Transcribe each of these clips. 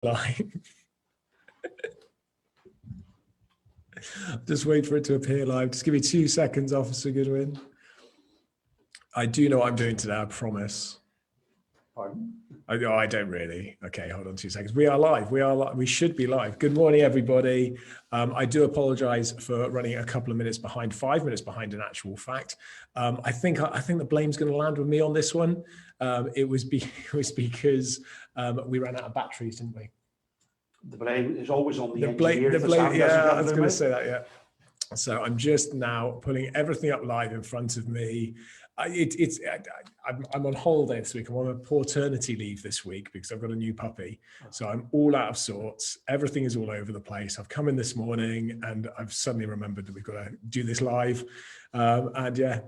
live. Just wait for it to appear live. Just give me 2 seconds, Officer Goodwin. I do know what I'm doing today, I promise. Pardon? I don't really. Okay, hold on 2 seconds. We are live. We should be live. Good morning, everybody. I do apologize for running a couple of minutes behind, 5 minutes behind in actual fact. I think the blame's going to land with me on this one. It was because we ran out of batteries, didn't we? The blame is always on the engineer. Yeah, I was going to say that, yeah. So I'm just now pulling everything up live in front of me. I'm on holiday this week. I'm on a paternity leave this week because I've got a new puppy. So I'm all out of sorts. Everything is all over the place. I've come in this morning and I've suddenly remembered that we've got to do this live. And yeah,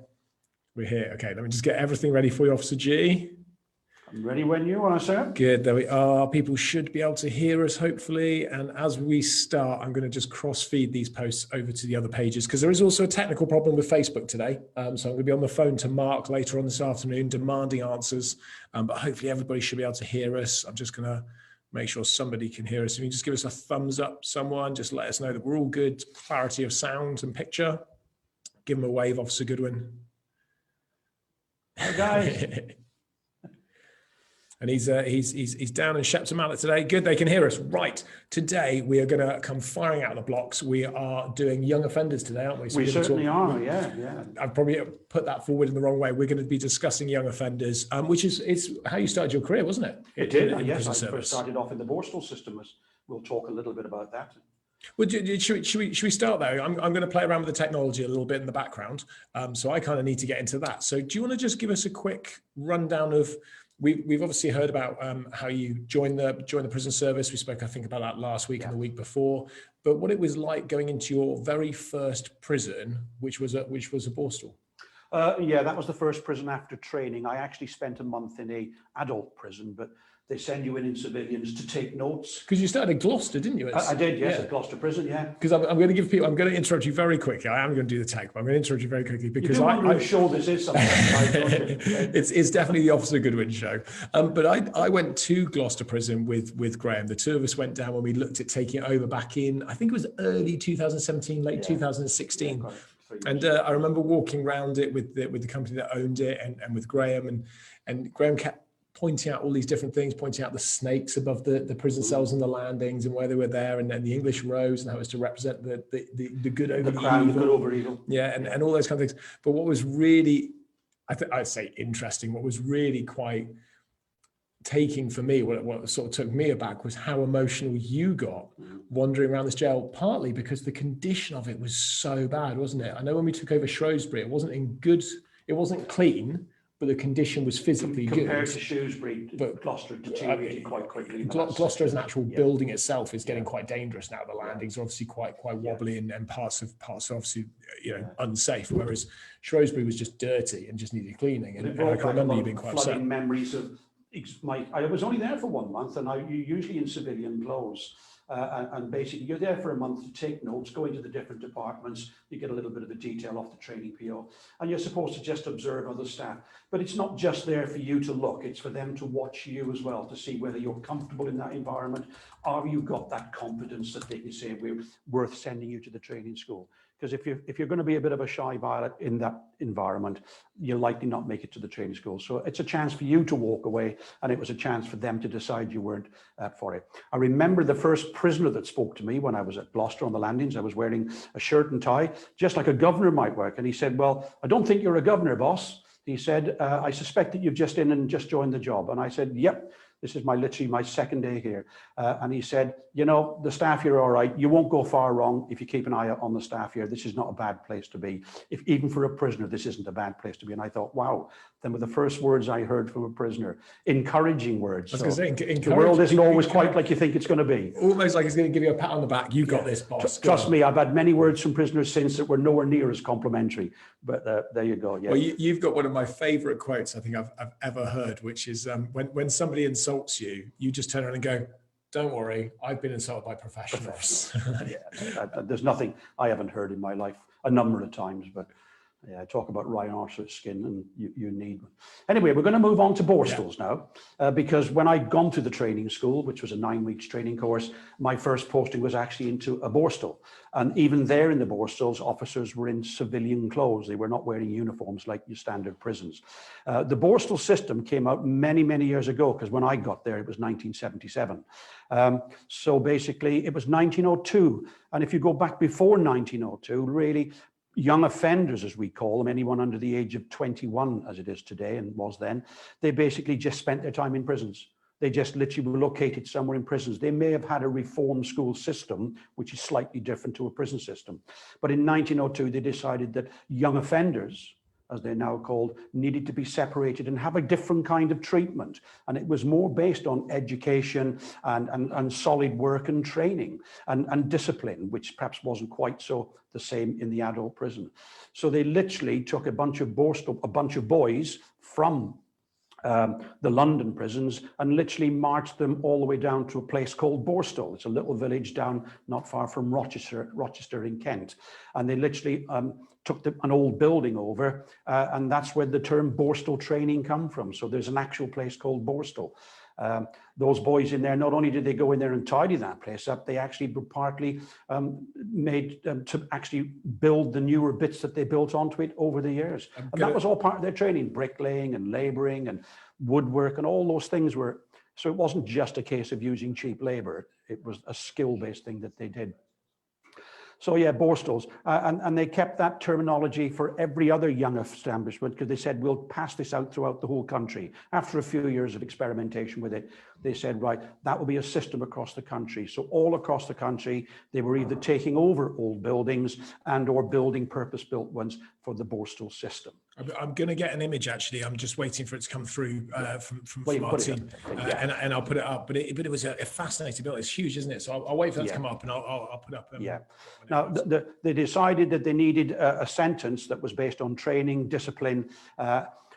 we're here. Okay, let me just get everything ready for you, Officer G. I'm ready when you are, sir. Good, there we are. People should be able to hear us, hopefully. And as we start, I'm going to just cross-feed these posts over to the other pages because there is also a technical problem with Facebook today. So I'm going to be on the phone to Mark later on this afternoon, demanding answers. But hopefully everybody should be able to hear us. I'm just going to make sure somebody can hear us. If you can just give us a thumbs up, someone, just let us know that we're all good. Clarity of sound and picture. Give them a wave, Officer Goodwin. Hey, guys. And he's down in Shepton Mallet today. Good, they can hear us. Right, today we are going to come firing out of the blocks. We are doing young offenders today, aren't we? So we certainly are, yeah. I've probably put that forward in the wrong way. We're going to be discussing young offenders, which is how you started your career, wasn't it? It did, yes. I first started off in the Borstal system. We'll talk a little bit about that. Well, should we start there? I'm going to play around with the technology a little bit in the background. So I kind of need to get into that. So do you want to just give us a quick rundown of, we've obviously heard about how you joined the prison service. We spoke, I think, about that last week and the week before. But what it was like going into your very first prison, which was a Borstal. Yeah, that was the first prison after training. I actually spent a month in a adult prison, but they send you in civilians to take notes. Because you started at Gloucester, didn't you? I did, yes, at Gloucester Prison, yeah. Because I'm going to give people, I'm going to interrupt you very quickly. I am going to do the tech, but I'm going to interrupt you very quickly because I'm sure this is something. It's definitely the Officer Goodwin show. But I went to Gloucester Prison with Graham. The two of us went down when we looked at taking it over back in, I think it was early 2017, late 2016. And I remember walking around it with the company that owned it and with Graham, and Graham kept pointing out all these different things, pointing out the snakes above the prison cells and the landings and where they were there, and then the English rose and how it was to represent the good over the crown, evil. The good over evil. Yeah, and all those kind of things. But what was really, I'd say interesting, what was really quite taking for me, what sort of took me aback was how emotional you got wandering around this jail, partly because the condition of it was so bad, wasn't it? I know when we took over Shrewsbury, it wasn't clean, but the condition was physically good. Compared to Shrewsbury, but Gloucester deteriorated quite quickly. Gloucester as an actual building itself is getting quite dangerous now. The landings are obviously quite wobbly and parts are obviously unsafe. Whereas Shrewsbury was just dirty and just needed cleaning. And I can remember you being quite upset. Memories of I was only there for 1 month, and you're usually in civilian clothes. And basically you're there for a month to take notes, go into the different departments, you get a little bit of the detail off the training PO, and you're supposed to just observe other staff. But it's not just there for you to look, it's for them to watch you as well, to see whether you're comfortable in that environment. Or you got that confidence that they can say we're worth sending you to the training school. Because if you're going to be a bit of a shy violet in that environment, you'll likely not make it to the training school. So it's a chance for you to walk away, and it was a chance for them to decide you weren't for it. I remember the first prisoner that spoke to me when I was at Gloucester on the landings. I was wearing a shirt and tie, just like a governor might work. And he said, "Well, I don't think you're a governor, boss." He said, "I suspect that you've just joined the job." And I said, "Yep. This is literally my second day here." And he said, "The staff here are all right. You won't go far wrong if you keep an eye on the staff here. This is not a bad place to be. Even for a prisoner, this isn't a bad place to be." And I thought, wow, then were the first words I heard from a prisoner. Encouraging words. I was going to say, the world isn't always quite like you think it's going to be. Almost like it's going to give you a pat on the back. You got this, boss. Trust me, I've had many words from prisoners since that were nowhere near as complimentary. But there you go. Yeah. Well, you've got one of my favorite quotes I think I've ever heard, which is when somebody insults you, you just turn around and go, "Don't worry, I've been insulted by professionals." Yeah, there's nothing I haven't heard in my life a number of times, but Yeah, talk about rhinoceros skin, and you need one. Anyway, we're going to move on to Borstals now, because when I'd gone to the training school, which was a 9-week training course, my first posting was actually into a Borstal. And even there in the Borstals, officers were in civilian clothes. They were not wearing uniforms like your standard prisons. The Borstal system came out many, many years ago, because when I got there, it was 1977. So basically, it was 1902. And if you go back before 1902, really, young offenders, as we call them, anyone under the age of 21, as it is today and was then, they basically just spent their time in prisons. They just literally were located somewhere in prisons. They may have had a reform school system, which is slightly different to a prison system. But in 1902, they decided that young offenders, as they're now called, needed to be separated and have a different kind of treatment. And it was more based on education and solid work and training and discipline, which perhaps wasn't quite so the same in the adult prison. So they literally took a bunch of boys from the London prisons and literally marched them all the way down to a place called Borstal. It's a little village down not far from Rochester in Kent. And they literally took an old building over, and that's where the term Borstal training come from. So there's an actual place called Borstal. Those boys in there, not only did they go in there and tidy that place up, they actually were partly made to actually build the newer bits that they built onto it over the years. And that was all part of their training, bricklaying and labouring and woodwork and all those things were. So it wasn't just a case of using cheap labour. It was a skill-based thing that they did. So yeah, Borstals, and they kept that terminology for every other young establishment, because they said, we'll pass this out throughout the whole country. After a few years of experimentation with it, they said, right, that will be a system across the country. So all across the country, they were either taking over old buildings and or building purpose-built ones for the Borstal system. I'm going to get an image, actually. I'm just waiting for it to come through from our team, and I'll put it up. But it was a fascinating build. It's huge, isn't it? So I'll wait for that to come up, and I'll put up. Now, they decided that they needed a sentence that was based on training, discipline,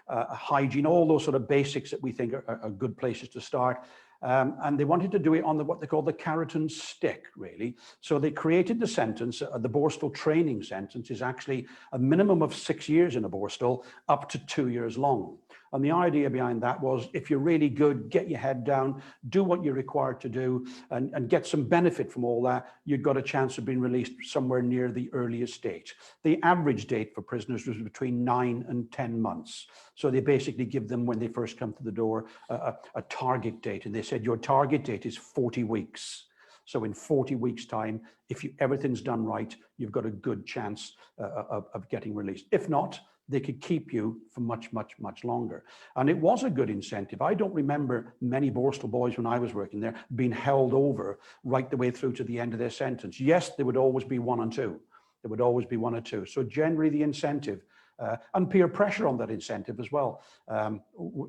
hygiene, all those sort of basics that we think are good places to start. And they wanted to do it on what they call the carrot and stick, really. So they created the sentence. The Borstal training sentence is actually a minimum of 6 years in a Borstal, up to 2 years long. And the idea behind that was, if you're really good, get your head down, do what you're required to do, and get some benefit from all that, you've got a chance of being released somewhere near the earliest date. The average date for prisoners was between 9 and 10 months. So they basically give them, when they first come to the door, a target date. And they said, your target date is 40 weeks. So in 40 weeks' time, if everything's done right, you've got a good chance of getting released. If not, they could keep you for much, much, much longer. And it was a good incentive. I don't remember many Borstal boys when I was working there being held over right the way through to the end of their sentence. Yes, there would always be 1 and 2. There would always be 1 or 2. So generally the incentive, and peer pressure on that incentive as well,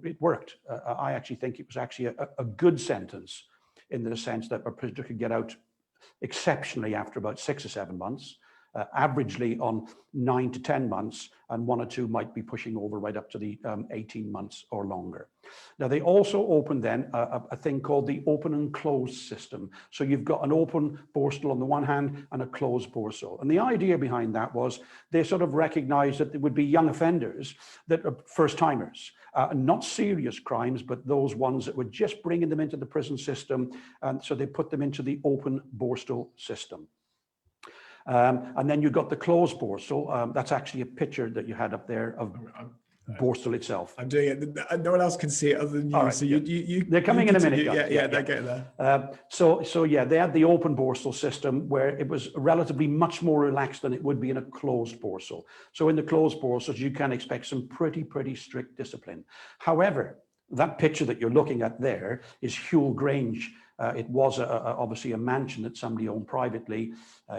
it worked. I actually think it was actually a good sentence, in the sense that a prisoner could get out exceptionally after about 6 or 7 months. Averagely on 9 to 10 months, and 1 or 2 might be pushing over right up to the 18 months or longer. Now, they also opened then a thing called the open and closed system. So you've got an open Borstal on the one hand and a closed Borstal. And the idea behind that was they sort of recognized that there would be young offenders that are first timers, not serious crimes, but those ones that were just bringing them into the prison system. And so they put them into the open Borstal system. And then you got the closed Borstal. That's actually a picture that you had up there of Borstal itself. I'm doing it. No one else can see it other than you. Right, so you they're coming in a minute. Yeah, they're getting there. So yeah, they had the open Borstal system, where it was relatively much more relaxed than it would be in a closed Borstal. So in the closed Borstals, you can expect some pretty strict discipline. However, that picture that you're looking at there is Hewell Grange. It was obviously a mansion that somebody owned privately.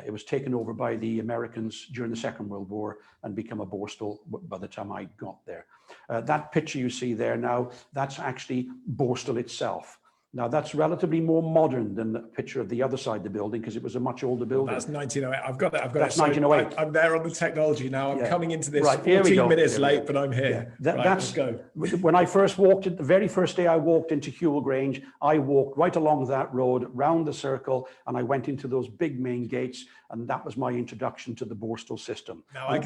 It was taken over by the Americans during the Second World War and become a Borstal by the time I got there. That picture you see there now, that's actually Borstal itself. Now that's relatively more modern than the picture of the other side of the building, because it was a much older building. That's 1908. I've got it. That's So 1908. I'm there on the technology now. I'm coming into this Right, here we 14 go. minutes late, but I'm here. Right, let's go. When I first walked it, the very first day I walked into Hewell Grange, I walked right along that road, round the circle, and I went into those big main gates, and that was my introduction to the Borstal system. Now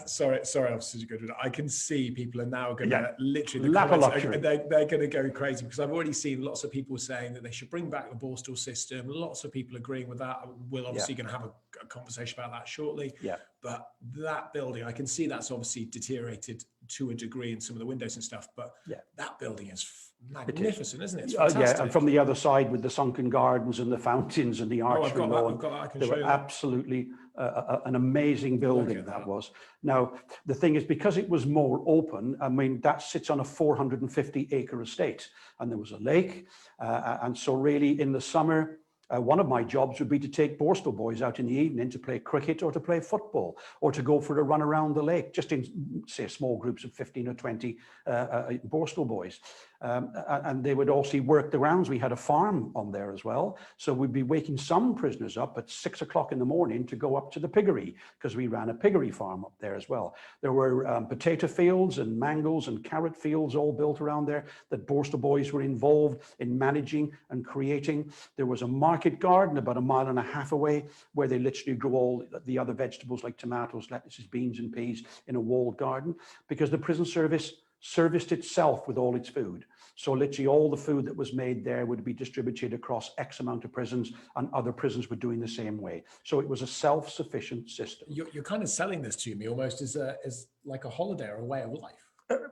sorry, Officer Goodwin. I can see people are now going to literally, they're going to go crazy, because I've already seen lots of people saying that they should bring back the Borstal system. Lots of people agreeing with that. We're obviously going to have a conversation about that shortly. Yeah. But that building, I can see that's obviously deteriorated to a degree in some of the windows and stuff. But that building is magnificent, isn't it? It's fantastic. And from the other side with the sunken gardens and the fountains and the archery lawn, I've got that. I can they show were you absolutely an amazing building that was. Now, the thing is, because it was more open, I mean, that sits on a 450-acre estate, and there was a lake. And so really in the summer, one of my jobs would be to take Borstal boys out in the evening to play cricket or to play football or to go for a run around the lake, just in, say, small groups of 15 or 20 Borstal boys. And they would also work the grounds. We had a farm on there as well. So we'd be waking some prisoners up at 6 o'clock in the morning to go up to the piggery, because we ran a piggery farm up there as well. There were potato fields and mangos and carrot fields all built around there that Borstal boys were involved in managing and creating. There was a market garden about 1.5 miles away, where they literally grew all the other vegetables like tomatoes, lettuces, beans and peas in a walled garden, because the prison service serviced itself with all its food. So literally all the food that was made there would be distributed across X amount of prisons, and other prisons were doing the same way. So it was a self-sufficient system. You're kind of selling this to me almost as like a holiday or a way of life.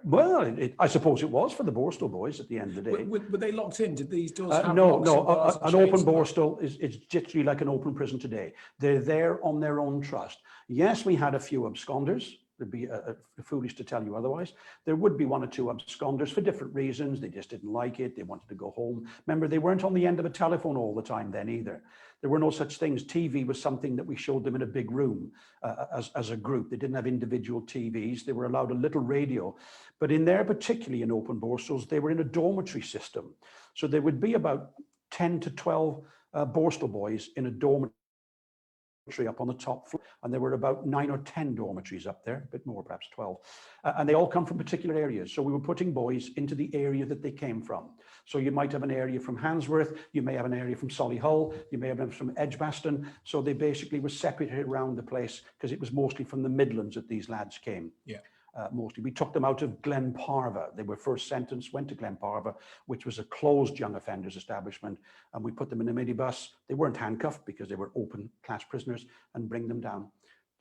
Well, I suppose it was for the Borstal boys at the end of the day. Were they locked in? Did these doors have no, locks an open Borstal is literally like an open prison today. They're there on their own trust. Yes, we had a few absconders. It'd be foolish to tell you otherwise. There would be 1 or 2 absconders for different reasons. They just didn't like it. They wanted to go home. Remember, they weren't on the end of a telephone all the time then either. There were no such things. TV was something that we showed them in a big room as a group. They didn't have individual TVs. They were allowed a little radio. But in there, particularly in open Borstals, they were in a dormitory system. So there would be about 10 to 12 Borstal boys in a dormitory up on the top floor, and there were about 9 or 10 dormitories up there, a bit more, perhaps 12, and they all come from particular areas. So we were putting boys into the area that they came from. So you might have an area from Handsworth, you may have an area from Solihull, you may have them from Edgbaston. So they basically were separated around the place, because it was mostly from the Midlands that these lads came. Yeah. Mostly. We took them out of Glenparva. They were first sentenced, went to Glenparva, which was a closed young offenders establishment, and we put them in a minibus. They weren't handcuffed because they were open class prisoners, and bring them down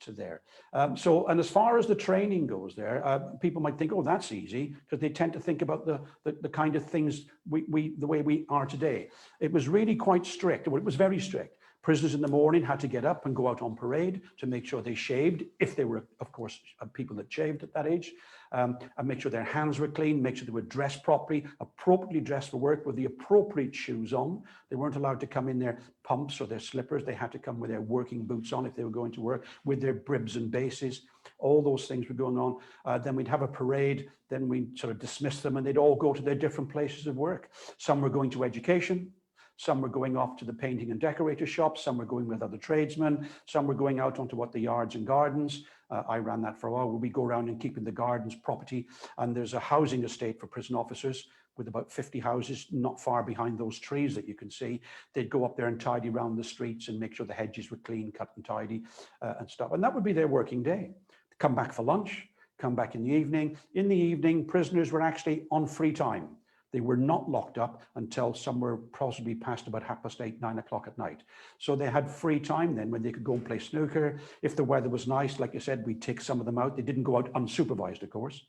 to there. And as far as the training goes there, people might think, oh, that's easy, because they tend to think about the kind of things the way we are today. It was really quite strict. Well, it was very strict. Prisoners in the morning had to get up and go out on parade to make sure they shaved, if they were, of course, people that shaved at that age, and make sure their hands were clean, make sure they were dressed properly, appropriately dressed for work with the appropriate shoes on. They weren't allowed to come in their pumps or their slippers. They had to come with their working boots on if they were going to work, with their bribs and bases. All those things were going on. Then we'd have a parade, then we'd sort of dismiss them, and they'd all go to their different places of work. Some were going to education. Some were going off to the painting and decorator shops. Some were going with other tradesmen. Some were going out onto the yards and gardens. I ran that for a while, where we go around and keeping the gardens property. And there's a housing estate for prison officers with about 50 houses not far behind those trees that you can see. They'd go up there and tidy around the streets and make sure the hedges were clean, cut and tidy and stuff. And that would be their working day. Come back for lunch, come back in the evening. In the evening, prisoners were actually on free time. They were not locked up until somewhere possibly past about 8:30, 9 o'clock at night. So they had free time then, when they could go and play snooker. If the weather was nice, like I said, we'd take some of them out. They didn't go out unsupervised, of course,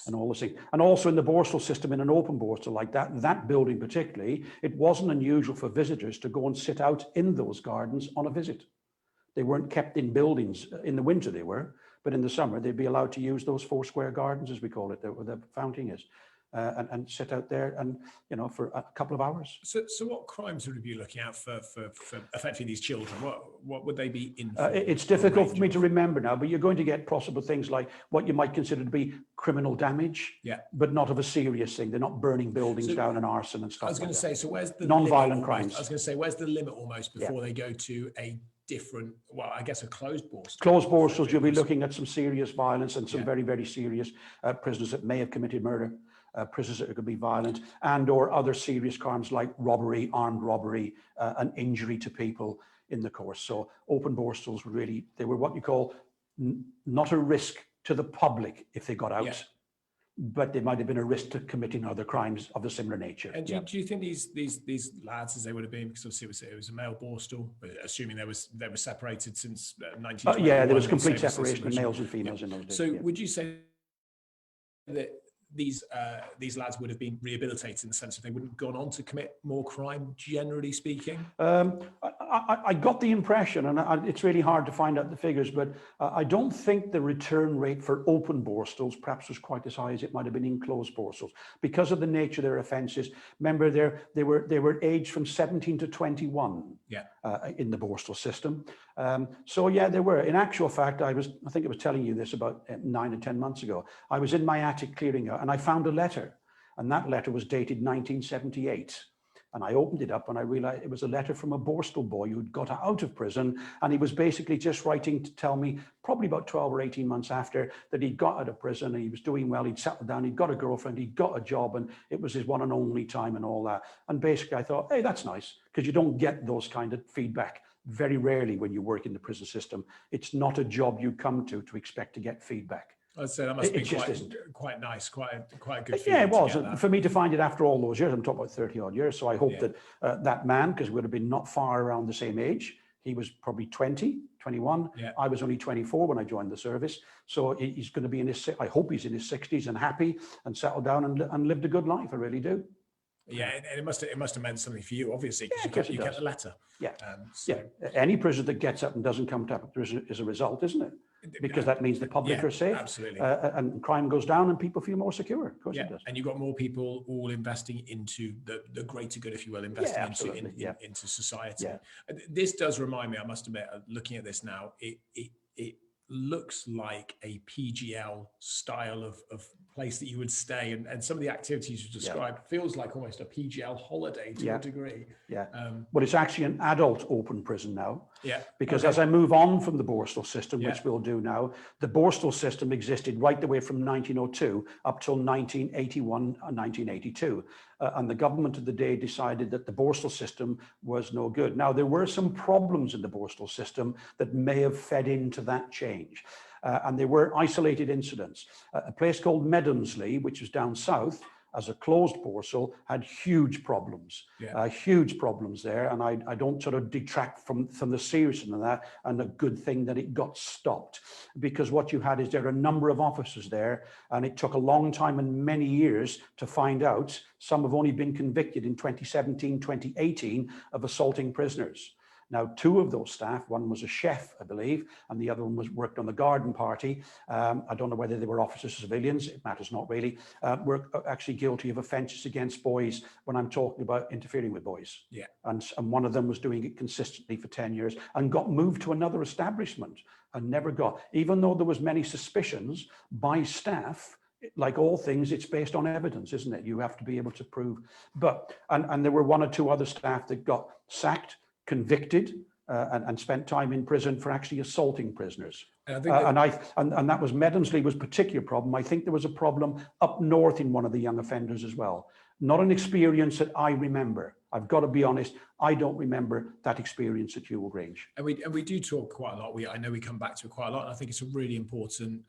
and all those things. And also in the Borstal system, in an open Borstal like that building particularly, it wasn't unusual for visitors to go and sit out in those gardens on a visit. They weren't kept in buildings. In the winter they were, but in the summer they'd be allowed to use those 4 square gardens, as we call it, where the fountain is. and sit out there and, you know, for a couple of hours. So what crimes would you be looking at for effectively these children? What would they be in for? It's difficult for me to remember now, but you're going to get possible things like what you might consider to be criminal damage, but not of a serious thing. They're not burning buildings down and arson and stuff. I was going to say, so where's the non-violent crimes? I was going to say, where's the limit almost before they go to a different, well, I guess a closed borstal? Closed borstals, you'll be looking at some serious violence and some very, very serious prisoners that may have committed murder. Prisoners that could be violent and or other serious crimes like robbery, armed robbery, and injury to people in the course. So open borstals were really, they were what you call not a risk to the public if they got out, but they might have been a risk to committing other crimes of a similar nature. And do you think these lads, as they would have been, because obviously it was a male borstal, but assuming they were separated since 1921? Yeah, there was complete separation of males and females in those days. So would you say that these lads would have been rehabilitated in the sense that they wouldn't have gone on to commit more crime, generally speaking? I got the impression, and it's really hard to find out the figures, but I don't think the return rate for open borstals perhaps was quite as high as it might have been in closed borstals because of the nature of their offences. Remember, they were aged from 17 to 21 in the borstal system. So yeah, there were. In actual fact, I think I was telling you this about 9 or 10 months ago. I was in my attic clearing out and I found a letter, and that letter was dated 1978. And I opened it up and I realized it was a letter from a Borstal boy who'd got out of prison. And he was basically just writing to tell me, probably about 12 or 18 months after, that he'd got out of prison and he was doing well. He'd settled down, he'd got a girlfriend, he'd got a job, and it was his one and only time and all that. And basically I thought, hey, that's nice, because you don't get those kind of feedback very rarely when you work in the prison system. It's not a job you come to expect to get feedback. I'd say that must be quite nice, quite a good feeling. Yeah, it was. For me to find it after all those years, I'm talking about 30 odd years. So I hope that that man, because we would have been not far around the same age, he was probably 20, 21. Yeah. I was only 24 when I joined the service. So he's going to be I hope he's in his 60s and happy and settled down and lived a good life. I really do. Yeah, and it must have meant something for you, obviously, because you get the letter. Yeah, Any prisoner that gets up and doesn't come to prison is a result, isn't it? Because that means the public are safe. Absolutely. And crime goes down and people feel more secure. Of course it does. And you've got more people all investing into the greater good, if you will, investing into society. Yeah. This does remind me, I must admit, looking at this now, it looks like a PGL style of place that you would stay, and some of the activities you described feels like almost a PGL holiday to a degree. Yeah. Well, it's actually an adult open prison now. Yeah. Because as I move on from the Borstal system, which we'll do now, the Borstal system existed right the way from 1902 up till 1981 and 1982. And the government of the day decided that the Borstal system was no good. Now, there were some problems in the Borstal system that may have fed into that change. And there were isolated incidents. A place called Medonsley, which was down south, as a closed borstal, had huge problems, huge problems there. And I don't sort of detract from the seriousness of that, and a good thing that it got stopped, because what you had is there are a number of officers there, and it took a long time and many years to find out. Some have only been convicted in 2017, 2018 of assaulting prisoners. Now, two of those staff, one was a chef, I believe, and the other one worked on the garden party. I don't know whether they were officers or civilians, it matters not really, were actually guilty of offences against boys when I'm talking about interfering with boys. Yeah. And one of them was doing it consistently for 10 years and got moved to another establishment and never got, even though there was many suspicions by staff. Like all things, it's based on evidence, isn't it? You have to be able to prove. But, and there were one or two other staff that got sacked, convicted, and spent time in prison for actually assaulting prisoners. And that was Medonsley was a particular problem. I think there was a problem up north in one of the young offenders as well. Not an experience that I remember. I've got to be honest, I don't remember that experience at Hewell Grange. And we do talk quite a lot. I know we come back to it quite a lot. And I think it's a really important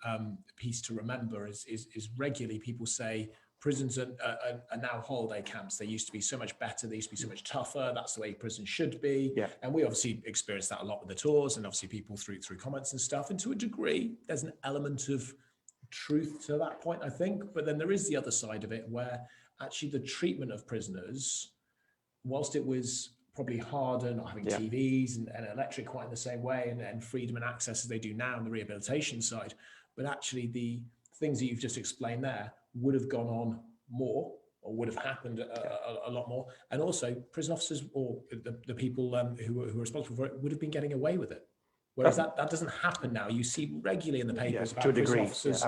piece to remember is regularly people say, prisons are now holiday camps. They used to be so much better. They used to be so much tougher. That's the way prison should be. Yeah. And we obviously experience that a lot with the tours, and obviously people through comments and stuff. And to a degree, there's an element of truth to that point, I think. But then there is the other side of it where actually the treatment of prisoners, whilst it was probably harder not having TVs and electric quite in the same way and freedom and access as they do now on the rehabilitation side, but actually the things that you've just explained there would have gone on more, or would have happened a lot more. And also prison officers or the people who are responsible for it would have been getting away with it. Whereas that doesn't happen now. You see regularly in the papers about prison officers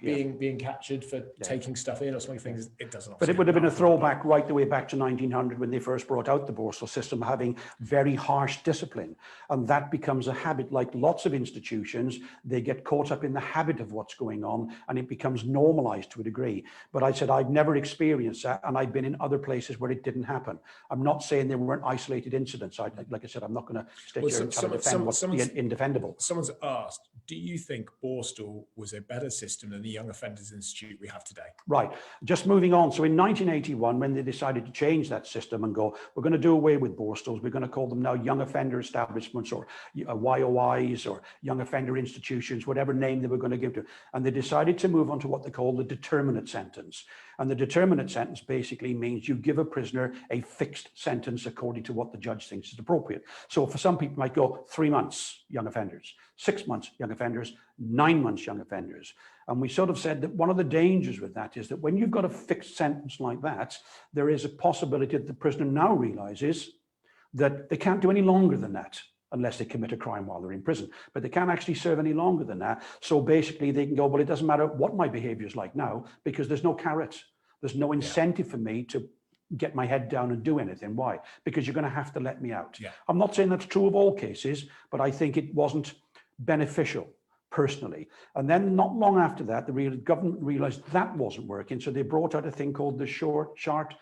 being captured for taking stuff in or something. Things it doesn't. But it would have been a throwback right the way back to 1900 when they first brought out the Borstal system, having very harsh discipline, and that becomes a habit. Like lots of institutions, they get caught up in the habit of what's going on, and it becomes normalised to a degree. But I said I've never experienced that, and I've been in other places where it didn't happen. I'm not saying there weren't isolated incidents. Like I said, I'm not going to stick here and defend what's indefendable. Someone's asked, do you think Borstal was a better system than the Young Offenders Institute we have today? Right. Just moving on. So in 1981, when they decided to change that system and go, we're going to do away with Borstals, we're going to call them now Young Offender Establishments or YOIs or Young Offender Institutions, whatever name they were going to give to. And they decided to move on to what they call the determinate sentence. And the determinate sentence basically means you give a prisoner a fixed sentence according to what the judge thinks is appropriate. So for some people might go 3 months, young offenders, 6 months, young offenders, 9 months, young offenders. And we sort of said that one of the dangers with that is that when you've got a fixed sentence like that, there is a possibility that the prisoner now realizes that they can't do any longer than that unless they commit a crime while they're in prison. But they can't actually serve any longer than that. So basically they can go, well, it doesn't matter what my behavior is like now because there's no carrot. There's no incentive for me to get my head down and do anything. Why? Because you're going to have to let me out. I'm not saying that's true of all cases, but I think it wasn't beneficial personally. And then not long after that, the government realized that wasn't working. So they brought out a thing called the short, sharp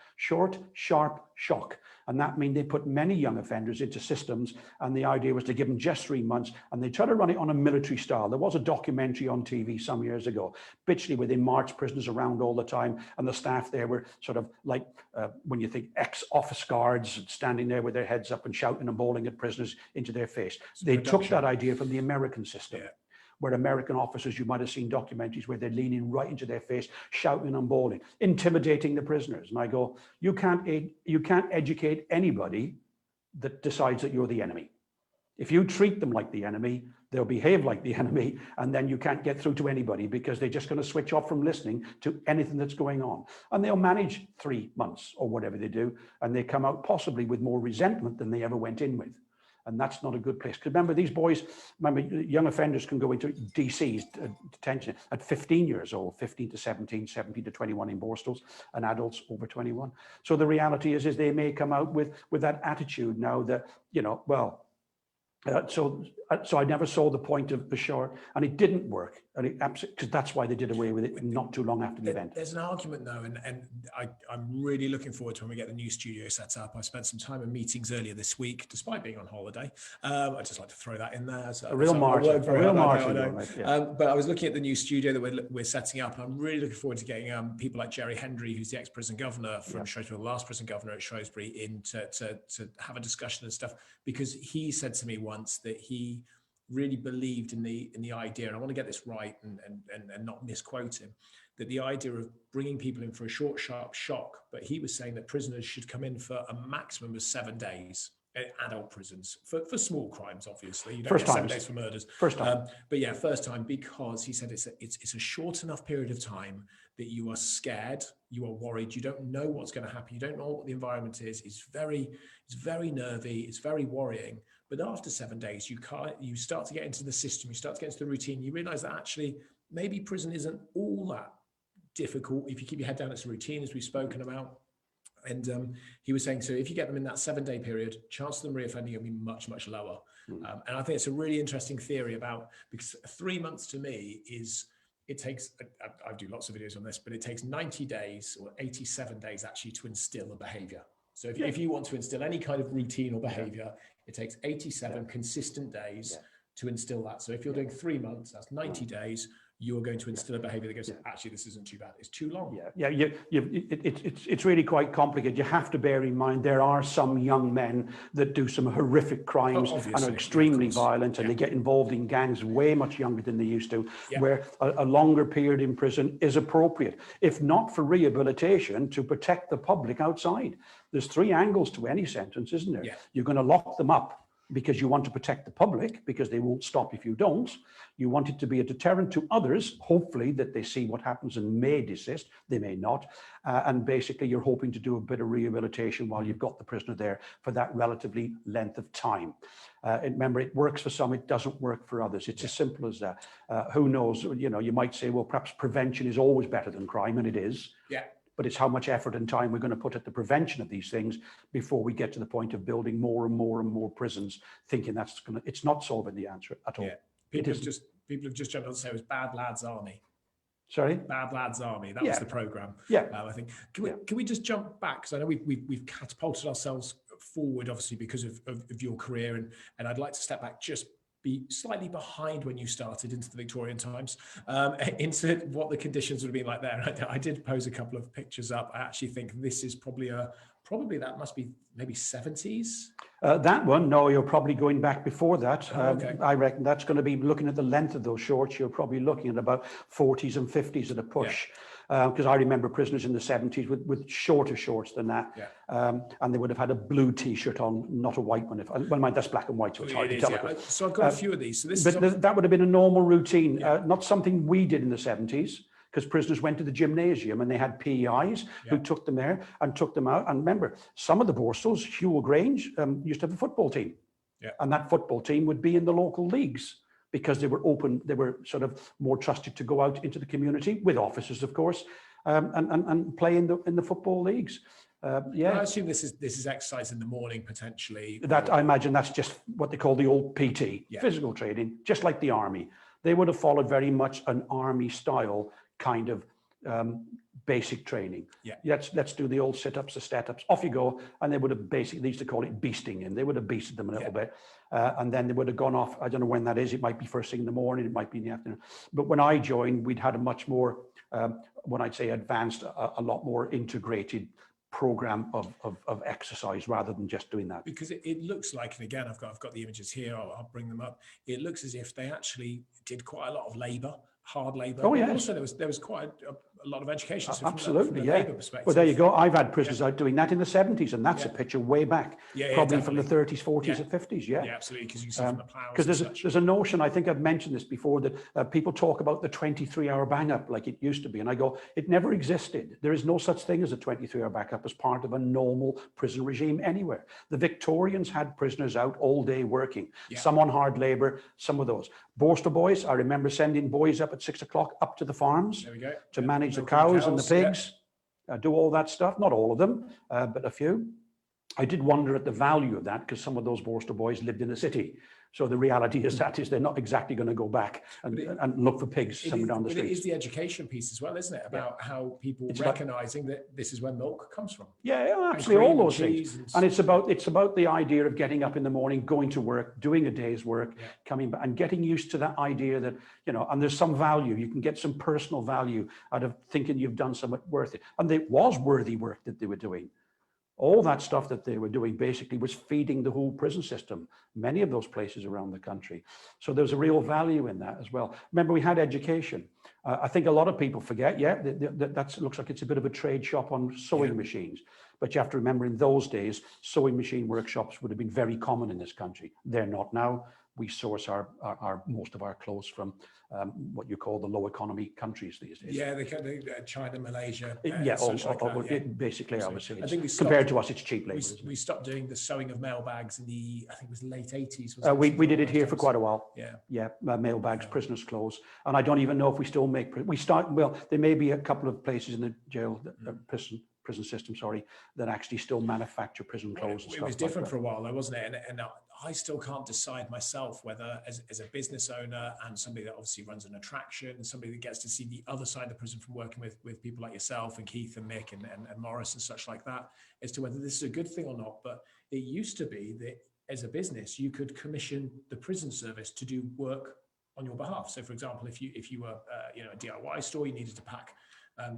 shock. And that means they put many young offenders into systems. And the idea was to give them just 3 months. And they tried to run it on a military style. There was a documentary on TV some years ago, bitchly, where they marched prisoners around all the time. And the staff there were sort of like, when you think ex-office guards standing there with their heads up and shouting and bawling at prisoners into their face. They took that idea from the American system. Where American officers, you might have seen documentaries where they're leaning right into their face, shouting and bawling, intimidating the prisoners. And I go, you can't educate anybody that decides that you're the enemy. If you treat them like the enemy, they'll behave like the enemy, and then you can't get through to anybody because they're just going to switch off from listening to anything that's going on. And they'll manage 3 months or whatever they do, and they come out possibly with more resentment than they ever went in with. And that's not a good place. Because remember, these boys, young offenders can go into DC's detention at 15 years old, 15 to 17, 17 to 21 in Borstals, and adults over 21. So the reality is they may come out with that attitude now that, you know, well, so I never saw the point of the short, and it didn't work, and it absolutely, because that's why they did away with it not too long after the event. There's an argument though, and I'm really looking forward to when we get the new studio set up. I spent some time in meetings earlier this week, despite being on holiday. I'd just like to throw that in there. So, a real margin. But I was looking at the new studio that we're setting up, and I'm really looking forward to getting people like Jerry Hendry, who's the ex-prison governor from Shrewsbury, the last prison governor at Shrewsbury, in to have a discussion and stuff, because he said to me once that he really believed in the idea, and I want to get this right and not misquote him, that the idea of bringing people in for a short, sharp shock, but he was saying that prisoners should come in for a maximum of 7 days, adult prisons, for small crimes, obviously. You don't get 7 days for murders. First time. But yeah, first time, because he said it's a short enough period of time that you are scared, you are worried, you don't know what's going to happen, you don't know what the environment is. It's very nervy, it's very worrying. But after 7 days, you start to get into the system, you start to get into the routine, you realize that actually maybe prison isn't all that difficult if you keep your head down. It's a routine, as we've spoken about. And he was saying, so if you get them in that 7 day period, chance of them reoffending will be much, much lower. And I think it's a really interesting theory because 3 months to me it takes, I do lots of videos on this, but it takes 90 days or 87 days actually to instill a behavior. So if you want to instill any kind of routine or behavior, it takes 87 consistent days to instill that. So if you're doing 3 months, that's 90 days, you are going to instill a behavior that goes, actually, this isn't too bad. It's too long. It's really quite complicated. You have to bear in mind there are some young men that do some horrific crimes and are extremely violent, and they get involved in gangs way much younger than they used to, where a longer period in prison is appropriate, if not for rehabilitation, to protect the public outside. There's 3 angles to any sentence, isn't there? You're going to lock them up because you want to protect the public, because they won't stop if you don't. You want it to be a deterrent to others, hopefully that they see what happens and may desist, they may not. And basically you're hoping to do a bit of rehabilitation while you've got the prisoner there for that relatively length of time. Remember, it works for some, it doesn't work for others. It's as simple as that. Who knows, you might say, well, perhaps prevention is always better than crime, and it is. Yeah. But it's how much effort and time we're going to put at the prevention of these things before we get to the point of building more and more and more prisons, thinking it's not solving the answer at all. Yeah. People have just jumped on to say it was Bad Lads Army. Sorry? Bad Lads Army. That was the program. Yeah. I think. Can we just jump back? Because I know we've catapulted ourselves forward, obviously, because of your career, and I'd like to step back, just be slightly behind when you started into the Victorian times, into what the conditions would have been like there. And I did pose a couple of pictures up. I actually think this is probably that must be maybe 70s. That one, no, you're probably going back before that. Okay. I reckon that's going to be, looking at the length of those shorts, you're probably looking at about 40s and 50s at a push. Because I remember prisoners in the 70s with shorter shorts than that. Yeah. And they would have had a blue T-shirt on, not a white one. Well, mind, that's black and white, so it's hard to tell. So I've got a few of these. So this that would have been a normal routine, not something we did in the 70s, because prisoners went to the gymnasium and they had PEIs who took them there and took them out. And remember, some of the Borstals, Hewell Grange, used to have a football team. Yeah. And that football team would be in the local leagues, because they were open, they were sort of more trusted to go out into the community with officers, of course, and play in the football leagues. I assume this is exercise in the morning potentially. That, I imagine that's just what they call the old PT, physical training, just like the army. They would have followed very much an army style kind of basic training. Yeah. Let's do the old sit-ups, the stat-ups, off you go. And they would have basically, they used to call it beasting in. They would have beasted them a little bit. And then they would have gone off. I don't know when that is. It might be first thing in the morning. It might be in the afternoon. But when I joined, we'd had a much more, when I'd say advanced, a lot more integrated program of exercise rather than just doing that. Because it looks like, and again, I've got the images here, I'll bring them up. It looks as if they actually did quite a lot of labor, hard labor. Oh, yeah. Also, there was quite a lot of education. So absolutely, from the labor perspective. Well, there you go. I've had prisoners out doing that in the 70s, and that's a picture way back, probably from the 30s, 40s, and 50s. Yeah, absolutely, because you can see from the plows. Because there's a notion, I think I've mentioned this before, that people talk about the 23-hour bang-up like it used to be, and I go, it never existed. There is no such thing as a 23-hour bang-up as part of a normal prison regime anywhere. The Victorians had prisoners out all day working, some on hard labor, some of those. Borstal boys, I remember sending boys up at 6 o'clock up to the farms to manage the cows and the pigs, do all that stuff. Not all of them, but a few. I did wonder at the value of that, because some of those Borstal boys lived in the city. So the reality is they're not exactly going to go back and look for pigs somewhere down the street. It is the education piece as well, isn't it? About how people recognizing that this is where milk comes from. Yeah, absolutely, all those things. And it's about the idea of getting up in the morning, going to work, doing a day's work, coming back, and getting used to that idea that, and there's some value. You can get some personal value out of thinking you've done something worth it. And it was worthy work that they were doing. All that stuff that they were doing basically was feeding the whole prison system, many of those places around the country. So there's a real value in that as well. Remember, we had education. I think a lot of people forget, that looks like it's a bit of a trade shop on sewing machines. But you have to remember, in those days, sewing machine workshops would have been very common in this country. They're not now. We source our most of our clothes from what you call the low economy countries these days. Yeah, China, Malaysia. Basically, obviously, I think compared to us, it's cheap labor. We stopped doing the sewing of mailbags in the, I think it was late 80s. We did it here for quite a while. Mailbags, prisoners' clothes, and I don't even know if we still make. Well, there may be a couple of places in the jail, prison system, that actually still manufacture prison clothes. It was different for a while, though, wasn't it? And I still can't decide myself whether, as a business owner and somebody that obviously runs an attraction, somebody that gets to see the other side of the prison from working with people like yourself and Keith and Mick and Morris and such like that, as to whether this is a good thing or not. But it used to be that as a business, you could commission the prison service to do work on your behalf. So, for example, if you were a DIY store, you needed to pack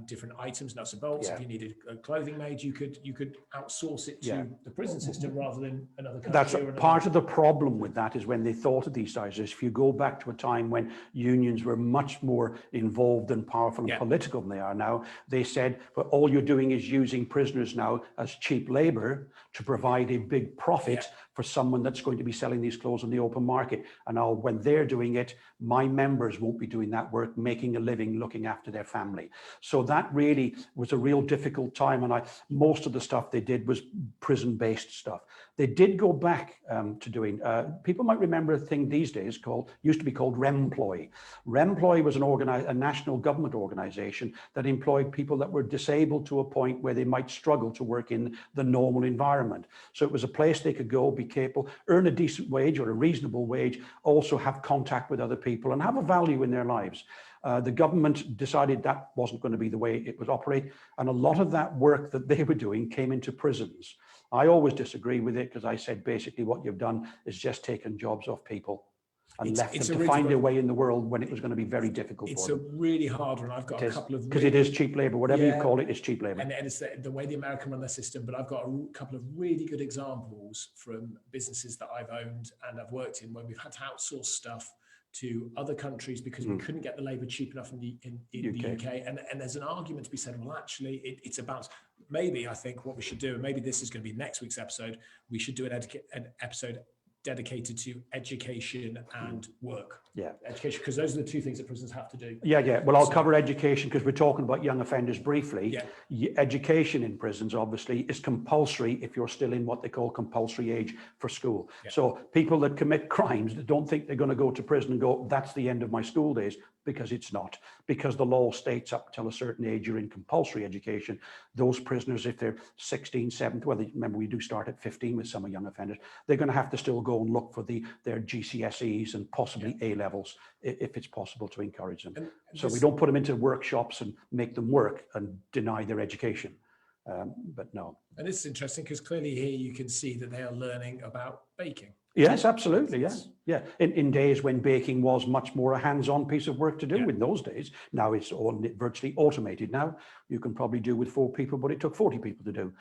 different items, nuts and bolts. Yeah. If you needed clothing made, you could outsource it to Yeah. the prison system rather than another country. That's or another. part of the problem with that is when they thought of these sizes. If you go back to a time when unions were much more involved and powerful and political than they are now, they said, but all you're doing is using prisoners now as cheap labor to provide a big profit for someone that's going to be selling these clothes on the open market. And now when they're doing it, my members won't be doing that work, making a living, looking after their family. So that really was a real difficult time. And most of the stuff they did was prison-based stuff. They did go back to doing, people might remember a thing these days used to be called Remploy. Remploy was a national government organization that employed people that were disabled to a point where they might struggle to work in the normal environment. So it was a place they could go, be capable, earn a decent wage or a reasonable wage, also have contact with other people and have a value in their lives. The government decided that wasn't going to be the way it would operate. And a lot of that work that they were doing came into prisons. I always disagree with it because I said basically what you've done is just taken jobs off people and left them to find their way in the world when it was going to be very difficult for them. It's a really hard one. I've got a couple of... Because it is cheap labor, whatever you call it, it's cheap labor. And it's the way the American run their system, but I've got a couple of really good examples from businesses that I've owned and I've worked in where we've had to outsource stuff to other countries because we couldn't get the labor cheap enough in the UK. And there's an argument to be said, well, actually, it's about, maybe I think what we should do, and maybe this is going to be next week's episode, we should do an episode dedicated to education and work. Education, because those are the two things that prisons have to do. Well, I'll cover education because we're talking about young offenders briefly. Education in prisons, obviously, is compulsory if you're still in what they call compulsory age for school. So people that commit crimes that don't think they're going to go to prison and go, that's the end of my school days, because it's not. Because the law states up till a certain age you're in compulsory education. Those prisoners, if they're 16, 17, well, remember we do start at 15 with some young offenders, they're going to have to still go and look for their GCSEs and possibly A levels if it's possible to encourage them. So we don't put them into workshops and make them work and deny their education. But no. And this is interesting because clearly here you can see that they are learning about baking. Yes, absolutely. Yeah. In days when baking was much more a hands-on piece of work to do in those days. Now it's all virtually automated. Now you can probably do with 4 people, but it took 40 people to do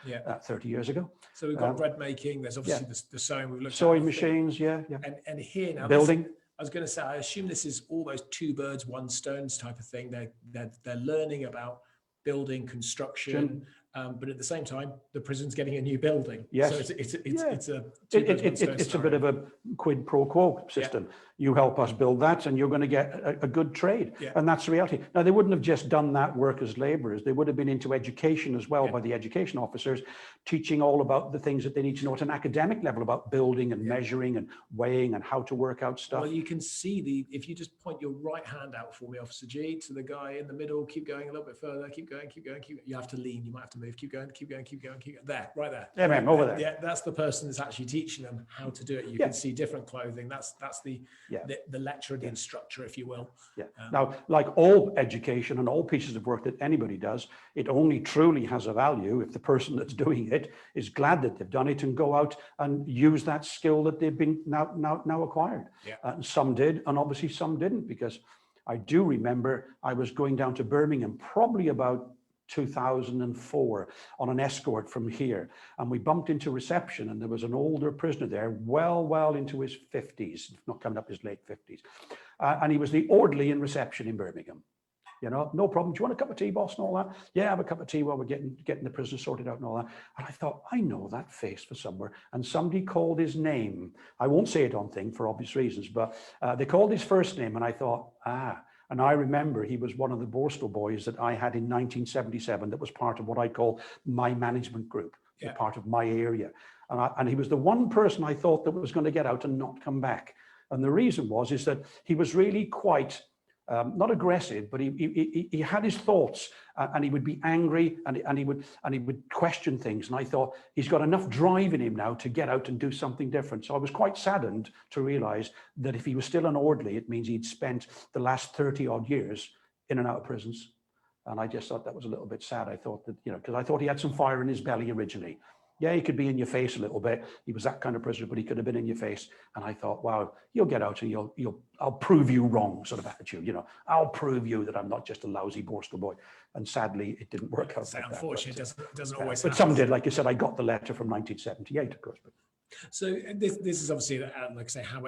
30 years ago. So we've got bread making. There's obviously the sewing. We've looked sewing machines. And here now building. I was going to say, I assume this is almost 2 birds, 1 stone type of thing. They're learning about building, construction. But at the same time, the prison's getting a new building. Yes. So it's a bit of a quid pro quo system. You help us build that and you're going to get a good trade. And that's the reality. Now, they wouldn't have just done that work as laborers. They would have been into education as well by the education officers, teaching all about the things that they need to know at an academic level about building and measuring and weighing and how to work out stuff. Well, you can see if you just point your right hand out for me, Officer G, to the guy in the middle, keep going a little bit further, keep going. You have to lean, you might have to move, keep going. There, right there. Yeah, ma'am, over there. Yeah, that's the person that's actually teaching them how to do it. You can see different clothing. That's the lecturer, the instructor, if you will. Now, like all education and all pieces of work that anybody does, it only truly has a value if the person that's doing it is glad that they've done it and go out and use that skill that they've been now acquired. Some did, and obviously some didn't, because I do remember I was going down to Birmingham probably about 2004 on an escort from here, and we bumped into reception, and there was an older prisoner there, well into his 50s, not coming up his late 50s, and he was the orderly in reception in Birmingham. You know, no problem. Do you want a cup of tea, boss, and all that? Yeah, have a cup of tea while we're getting the prisoner sorted out and all that. And I thought, I know that face for somewhere. And somebody called his name. I won't say it on thing for obvious reasons, but they called his first name, and I thought, And I remember he was one of the Borstal boys that I had in 1977 that was part of what I call my management group, part of my area. And he was the one person I thought that was going to get out and not come back. And the reason is that he was really quite, not aggressive, but he had his thoughts, and he would be angry, and he would question things. And I thought, he's got enough drive in him now to get out and do something different. So I was quite saddened to realize that if he was still an orderly, it means he'd spent the last 30 odd years in and out of prisons. And I just thought that was a little bit sad. I thought that, because I thought he had some fire in his belly originally. Yeah, he could be in your face a little bit. He was that kind of prisoner, but he could have been in your face. And I thought, wow, you'll get out and I'll prove you wrong sort of attitude. You know, I'll prove you that I'm not just a lousy Borstal boy. And sadly, it didn't work out like that. Unfortunately, it doesn't always but happen. some did. Like you said, I got the letter from 1978, of course. But. So this is obviously, like I say, how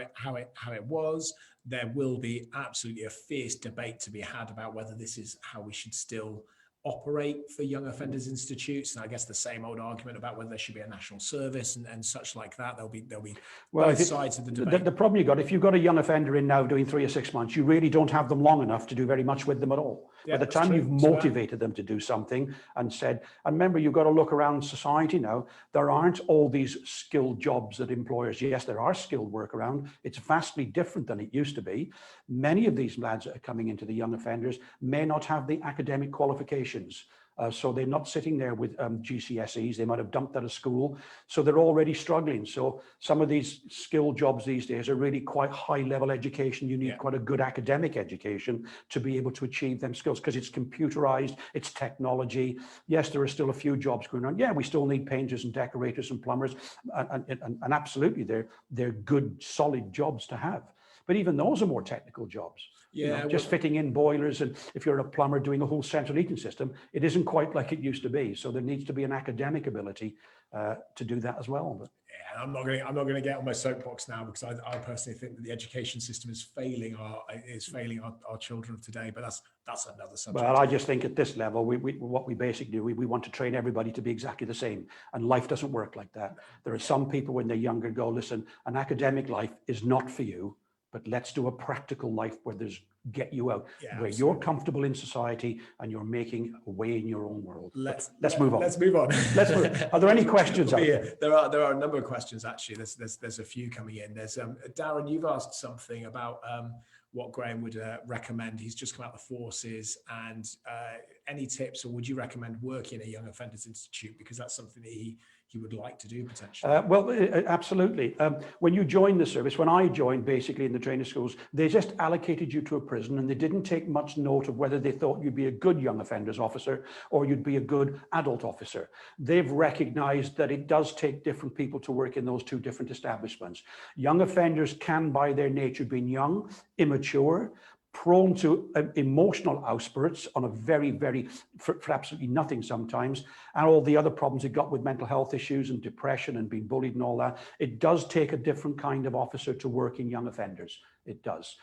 it was. There will be absolutely a fierce debate to be had about whether this is how we should still operate for young offenders institutes, and I guess the same old argument about whether there should be a national service and such like that. There'll be both sides of the debate. The problem you got, if you've got a young offender in now doing 3 or 6 months, you really don't have them long enough to do very much with them at all. Yeah, by the time you've motivated them to do something and said, and remember, you've got to look around society now. There aren't all these skilled jobs that employers, yes, there are skilled work around. It's vastly different than it used to be. Many of these lads that are coming into the young offenders may not have the academic qualifications. So they're not sitting there with GCSEs. They might have dumped out of school. So they're already struggling. So some of these skilled jobs these days are really quite high level education. You need quite a good academic education to be able to achieve them skills, because it's computerized, it's technology. Yes, there are still a few jobs going on. Yeah, we still need painters and decorators and plumbers. And absolutely, they're good, solid jobs to have. But even those are more technical jobs. Yeah, you know, just fitting in boilers, and if you're a plumber doing a whole central heating system, it isn't quite like it used to be. So there needs to be an academic ability to do that as well. But yeah, I'm not going to get on my soapbox now, because I personally think that the education system is failing our children of today. But that's another subject. Well, I just think at this level, what we basically do, we want to train everybody to be exactly the same, and life doesn't work like that. There are some people when they're younger go, listen, an academic life is not for you. But let's do a practical life where there's get you out, where you're comfortable in society and you're making a way in your own world. Let's move on. Let's move on. Are there any questions out there? There are a number of questions actually. There's a few coming in. There's Darren, you've asked something about what Graham would recommend. He's just come out of the forces, and any tips, or would you recommend working at a Young Offenders Institute, because that's something that he would like to do potentially? Well, absolutely. When you join the service, when I joined basically in the training schools, they just allocated you to a prison, and they didn't take much note of whether they thought you'd be a good young offenders officer or you'd be a good adult officer. They've recognized that it does take different people to work in those two different establishments. Young offenders can, by their nature, being young, immature, prone to emotional outbursts on a very, for absolutely nothing sometimes, and all the other problems it got with mental health issues and depression and being bullied and all that. It does take a different kind of officer to work in young offenders. It does,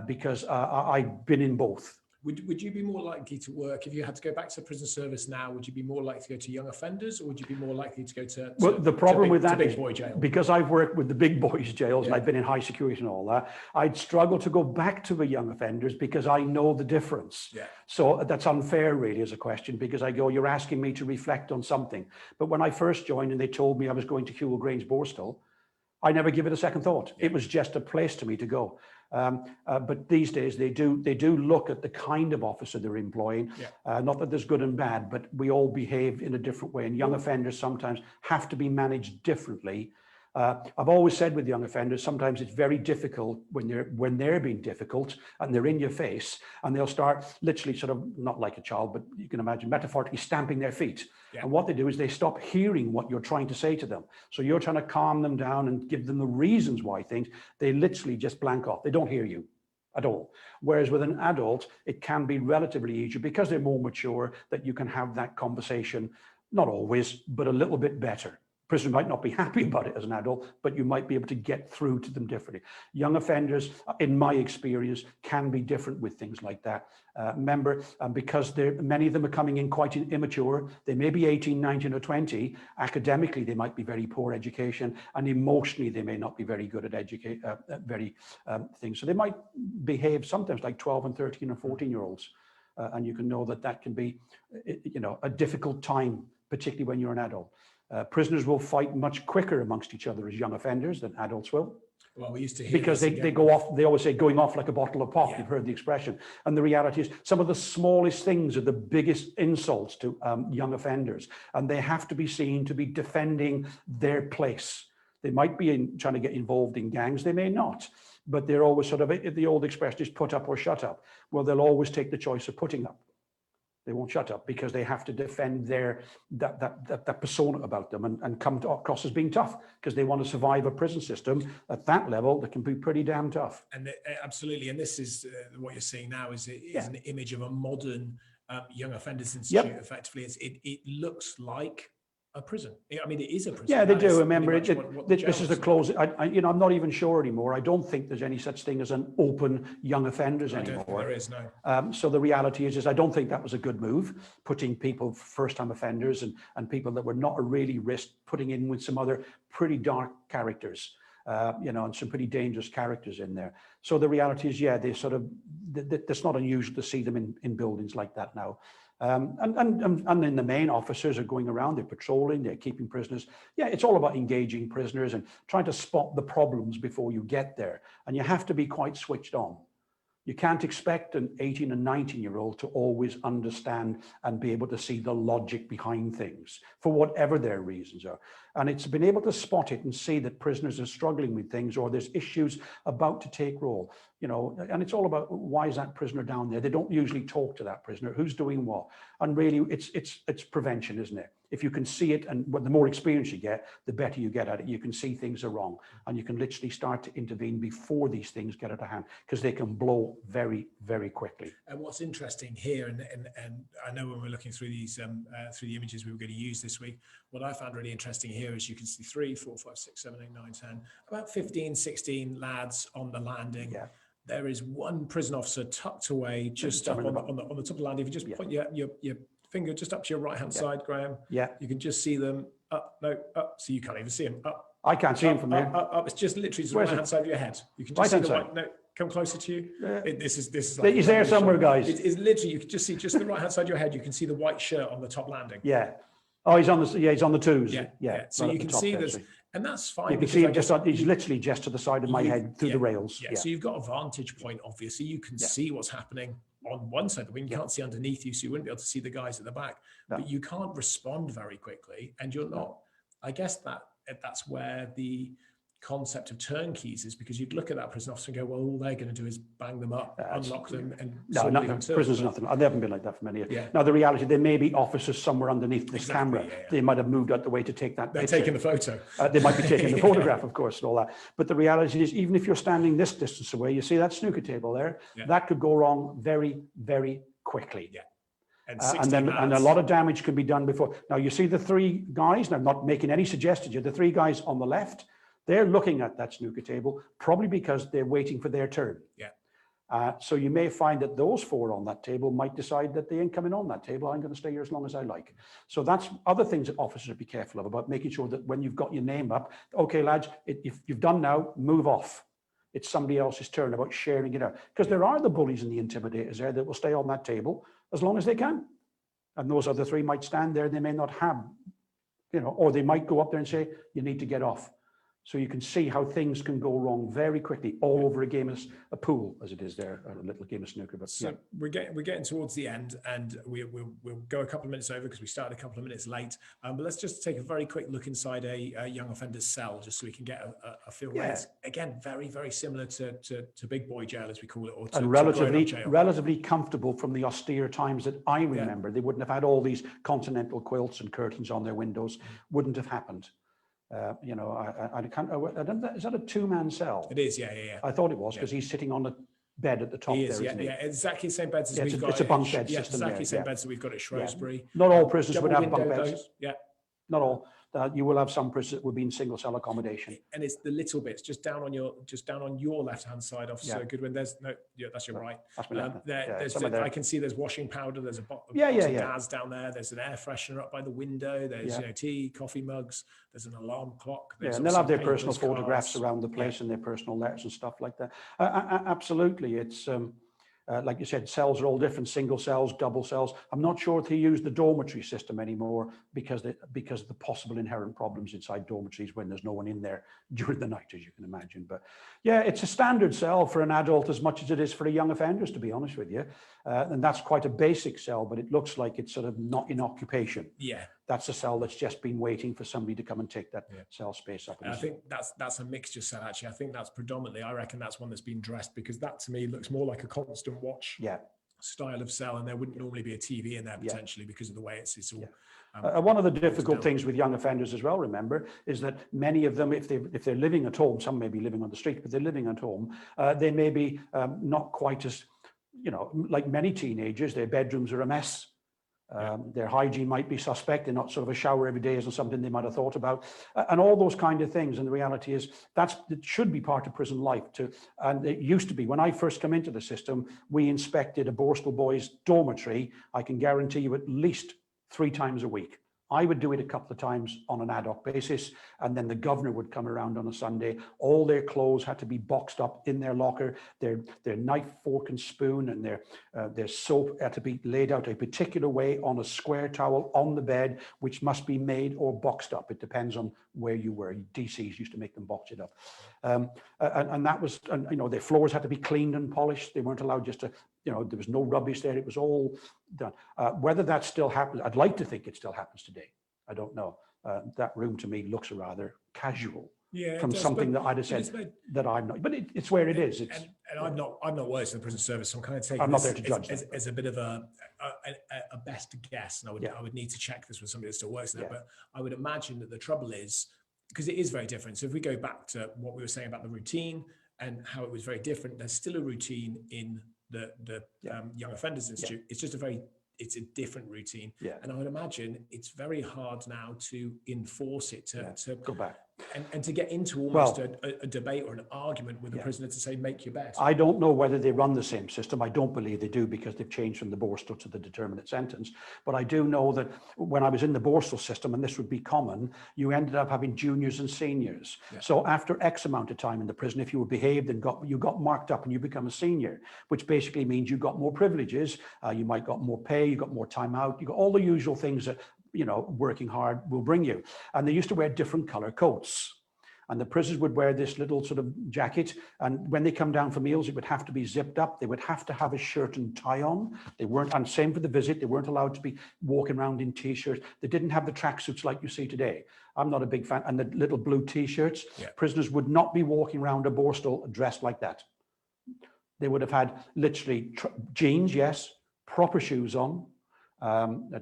because I've been in both. Would you be more likely to work, if you had to go back to prison service now, would you be more likely to go to young offenders, or would you be more likely to go to well, the problem with that is boy jail? Because I've worked with the big boys jails, and I've been in high security and all that, I'd struggle to go back to the young offenders because I know the difference. Yeah. So that's unfair really as a question, because I go, you're asking me to reflect on something. But when I first joined and they told me I was going to Hewell Grange Borstal, I never give it a second thought. It was just a place to me to go. But these days they do look at the kind of officer they're employing. Not that there's good and bad, but we all behave in a different way, and young offenders sometimes have to be managed differently. I've always said with young offenders, sometimes it's very difficult when they're being difficult and they're in your face, and they'll start literally sort of, not like a child, but you can imagine metaphorically stamping their feet. And what they do is they stop hearing what you're trying to say to them. So you're trying to calm them down and give them the reasons why things, they literally just blank off. They don't hear you at all. Whereas with an adult, it can be relatively easier because they're more mature, that you can have that conversation, not always, but a little bit better. Prisoner might not be happy about it as an adult, but you might be able to get through to them differently. Young offenders, in my experience, can be different with things like that. Remember, because many of them are coming in quite immature, they may be 18, 19 or 20. Academically, they might be very poor education, and emotionally, they may not be very good at things. So they might behave sometimes like 12 and 13 or 14-year-olds. And you can know that can be, a difficult time, particularly when you're an adult. Prisoners will fight much quicker amongst each other as young offenders than adults will. Well, we used to hear because they go off. They always say going off like a bottle of pop. You've heard the expression, and the reality is some of the smallest things are the biggest insults to young offenders, and they have to be seen to be defending their place. They might be trying to get involved in gangs. They may not, but they're always sort of, the old expression is put up or shut up. Well, they'll always take the choice of putting up. They won't shut up because they have to defend their that persona about them and come across as being tough because they want to survive a prison system at that level that can be pretty damn tough. And absolutely, and this is what you're seeing now is an image of a modern young offenders institute. Effectively, it looks like a prison. I mean, it is a prison. Yeah, they do. Remember, this is the close. I'm not even sure anymore. I don't think there's any such thing as an open young offenders anymore. I don't think there is, no. So the reality is I don't think that was a good move, putting people, first-time offenders and people that were not a really risk, putting in with some other pretty dark characters, and some pretty dangerous characters in there. So the reality is, they sort of, that's not unusual to see them in buildings like that now. And in the main, officers are going around, they're patrolling, they're keeping prisoners. Yeah, it's all about engaging prisoners and trying to spot the problems before you get there. And you have to be quite switched on. You can't expect an 18 and 19-year-old to always understand and be able to see the logic behind things for whatever their reasons are. And it's been able to spot it and see that prisoners are struggling with things or there's issues about to take roll, and it's all about why is that prisoner down there? They don't usually talk to that prisoner. Who's doing what? And really, it's prevention, isn't it? If you can see it, and the more experience you get, the better you get at it. You can see things are wrong, and you can literally start to intervene before these things get out of hand, because they can blow very, very quickly. And what's interesting here, and I know when we're looking through these through the images we were going to use this week, what I found really interesting here is you can see 3, 4, 5, 6, 7, 8, 9, 10, about 15, 16 lads on the landing. Yeah. There is one prison officer tucked away just up on the top of the landing. If you just point your finger just up to your right hand side, Graham, you can just see them up. So you can't even see them up. I can't see him from there. Up. It's just literally the right hand side of your head. You can just see the white. No, come closer to you. This is like he's there somewhere, guys. It's literally, you can just see just the right hand side of your head. You can see the white shirt on the top landing. Yeah. Oh, he's on the twos. Yeah. So you can see this, and that's fine. You can see him he's literally just to the side of my head through the rails. Yeah. So you've got a vantage point, obviously. You can see what's happening on one side of the wing. You can't see underneath you, so you wouldn't be able to see the guys at the back. No. But you can't respond very quickly, and you're not. I guess that's where the concept of turnkeys is, because you'd look at that prison officer and go, well, all they're going to do is bang them up, unlock them, and prison's nothing. They haven't been like that for many years. Now the reality, there may be officers somewhere underneath this camera. They might have moved out the way to take that. They're taking the photo. They might be taking the photograph, of course, and all that. But the reality is, even if you're standing this distance away, you see that snooker table there. That could go wrong very, very quickly. Yeah. And a lot of damage can be done before. Now you see the 3 guys. And I'm not making any suggestions here. The 3 guys on the left. They're looking at that snooker table, probably because they're waiting for their turn. Yeah. So you may find that those 4 on that table might decide that they ain't coming on that table. I'm going to stay here as long as I like. So that's other things that officers be careful of, about making sure that when you've got your name up, okay, lads, if you've done now, move off. It's somebody else's turn, about sharing it out. Because there are the bullies and the intimidators there that will stay on that table as long as they can. And those other 3 might stand there. They may not have, or they might go up there and say, you need to get off. So you can see how things can go wrong very quickly, all over a game of a pool, as it is there, a little game of snooker. But so we're getting towards the end, and we'll go a couple of minutes over because we started a couple of minutes late. But let's just take a very quick look inside a young offender's cell, just so we can get a feel. Yeah. It's, again, very, very similar to Big Boy Jail, as we call it, or to relatively comfortable from the austere times that I remember. They wouldn't have had all these continental quilts and curtains on their windows. Wouldn't have happened. I can't. Is that a 2-man cell? It is, yeah. I thought it was, because he's sitting on the bed at the top. Isn't he? Exactly the same beds as we've got. It's a bunk bed system. Exactly the same beds that we've got at Shrewsbury. Not all prisons would have bunk beds. Yeah. Not all. You will have some prisons that would be in single cell accommodation. And it's the little bits just down on your left hand side, Officer Goodwin. That's your right. That's my left. I can see there's washing powder. There's a box of Daz down there. There's an air freshener up by the window. There's tea, coffee mugs. There's an alarm clock. And they'll have their personal photographs around the place and their personal letters and stuff like that. Absolutely, it's. Like you said, cells are all different, single cells, double cells. I'm not sure if they use the dormitory system anymore because of the possible inherent problems inside dormitories when there's no one in there during the night, as you can imagine. But yeah, it's a standard cell for an adult as much as it is for a young offenders, to be honest with you. And that's quite a basic cell, but it looks like it's sort of not in occupation. Yeah. That's a cell that's just been waiting for somebody to come and take that cell space up. And I think that's a mixture cell, actually. I think that's predominantly, I reckon that's one that's been dressed, because that to me looks more like a constant watch. Yeah. style of cell, and there wouldn't normally be a TV in there potentially because of the way it's all. One of the difficult things with young offenders as well, remember, is that many of them, if they're living at home, some may be living on the street, but they're living at home, they may be not quite as, like many teenagers, their bedrooms are a mess. Their hygiene might be suspect. They're not sort of a shower every day isn't something they might have thought about, and all those kind of things. And the reality is it should be part of prison life too. And it used to be when I first came into the system, we inspected a Borstal boys' dormitory. I can guarantee you at least 3 times a week. I would do it a couple of times on an ad hoc basis, and then the governor would come around on a Sunday. All their clothes had to be boxed up in their locker. Their knife, fork, and spoon, and their soap had to be laid out a particular way on a square towel on the bed, which must be made or boxed up. It depends on where you were. DCs used to make them box it up, and that was, their floors had to be cleaned and polished. They weren't allowed just to. There was no rubbish there. It was all done. Whether that still happens, I'd like to think it still happens today. I don't know. That room to me looks rather casual from something that I'd have said that I'm not. But it's where it is. And I'm not worse in the prison service, so I'm kind of taking I'm not there to judge as a bit of a best guess. And I would need to check this with somebody that still works there. But I would imagine that the trouble is, because it is very different. So if we go back to what we were saying about the routine and how it was very different, there's still a routine in the Young Offenders Institute. It's just it's a different routine. And I would imagine it's very hard now to enforce it, to go back. And to get into almost a debate or an argument with a prisoner to say, make your bed. I don't know whether they run the same system. I don't believe they do, because they've changed from the Borstal to the determinate sentence. But I do know that when I was in the Borstal system, and this would be common, you ended up having juniors and seniors. So after X amount of time in the prison, if you were behaved and you got marked up and you become a senior, which basically means you got more privileges, you might got more pay, you got more time out, you got all the usual things that working hard will bring you. And they used to wear different color coats. And the prisoners would wear this little sort of jacket. And when they come down for meals, it would have to be zipped up. They would have to have a shirt and tie on. They weren't, and same for the visit, they weren't allowed to be walking around in t-shirts. They didn't have the tracksuits like you see today. I'm not a big fan. And the little blue t-shirts, prisoners would not be walking around a Borstal dressed like that. They would have had literally jeans, yes, proper shoes on.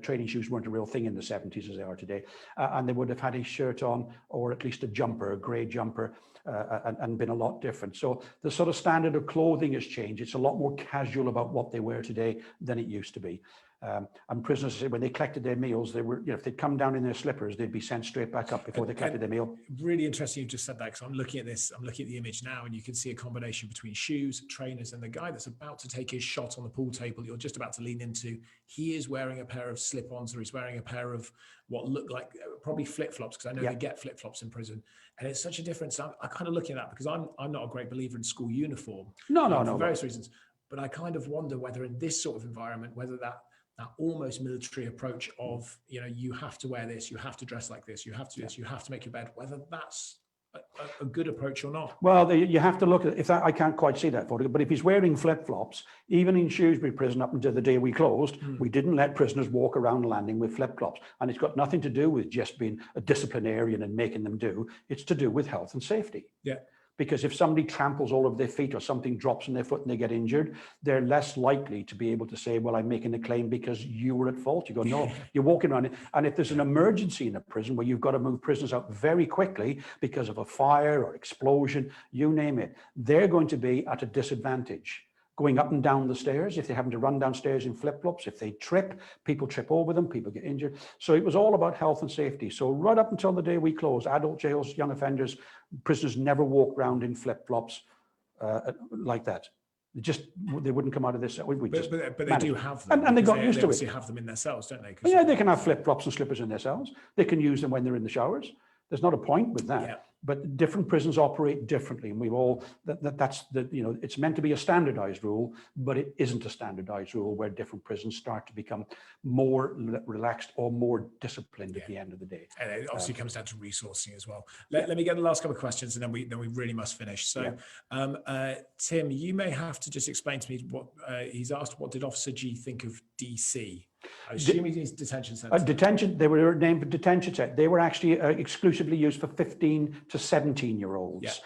Training shoes weren't a real thing in the 70s as they are today, and they would have had a shirt on, or at least a jumper, a grey jumper, and been a lot different. So the sort of standard of clothing has changed. It's a lot more casual about what they wear today than it used to be. And prisoners, when they collected their meals, they were, if they'd come down in their slippers, they'd be sent straight back up before they collected their meal. Really interesting you just said that, because I'm looking at this, I'm looking at the image now, and you can see a combination between shoes, trainers, and the guy that's about to take his shot on the pool table, you're just about to lean into, he is wearing a pair of slip-ons, or he's wearing a pair of what look like probably flip-flops, because I know they get flip-flops in prison. And it's such a difference. I'm kind of looking at that, because I'm not a great believer in school uniform. For various reasons. But I kind of wonder whether in this sort of environment, whether that almost military approach of, you have to wear this, you have to dress like this, you have to do this, you have to make your bed, whether that's a good approach or not. Well, you have to look at I can't quite see that photo, but if he's wearing flip-flops, even in Shrewsbury prison up until the day we closed, we didn't let prisoners walk around landing with flip-flops. And it's got nothing to do with just being a disciplinarian and making them do. It's to do with health and safety. Because if somebody tramples all over their feet, or something drops on their foot and they get injured, they're less likely to be able to say, well, I'm making a claim because you were at fault. You go, no, you're walking around it. And if there's an emergency in a prison where you've got to move prisoners out very quickly because of a fire or explosion, you name it, they're going to be at a disadvantage. Going up and down the stairs, if they're having to run downstairs in flip-flops, if they trip, people trip over them, people get injured. So it was all about health and safety. So right up until the day we closed, adult jails, young offenders, prisoners never walk around in flip-flops like that. They wouldn't come out of this. But they do have them. And they got used to it. They have them in their cells, don't they? Yeah, they can have flip-flops and slippers in their cells. They can use them when they're in the showers. There's not a point with that. But different prisons operate differently, and we've all that's it's meant to be a standardized rule, but it isn't a standardized rule, where different prisons start to become more relaxed or more disciplined at the end of the day. And it obviously comes down to resourcing as well. Let me get the last couple of questions, and then we really must finish. So Tim, you may have to just explain to me what he's asked. What did Officer G think of DC? I assume he's detention centre. They were named for detention centre. They were actually exclusively used for 15 to 17-year-olds.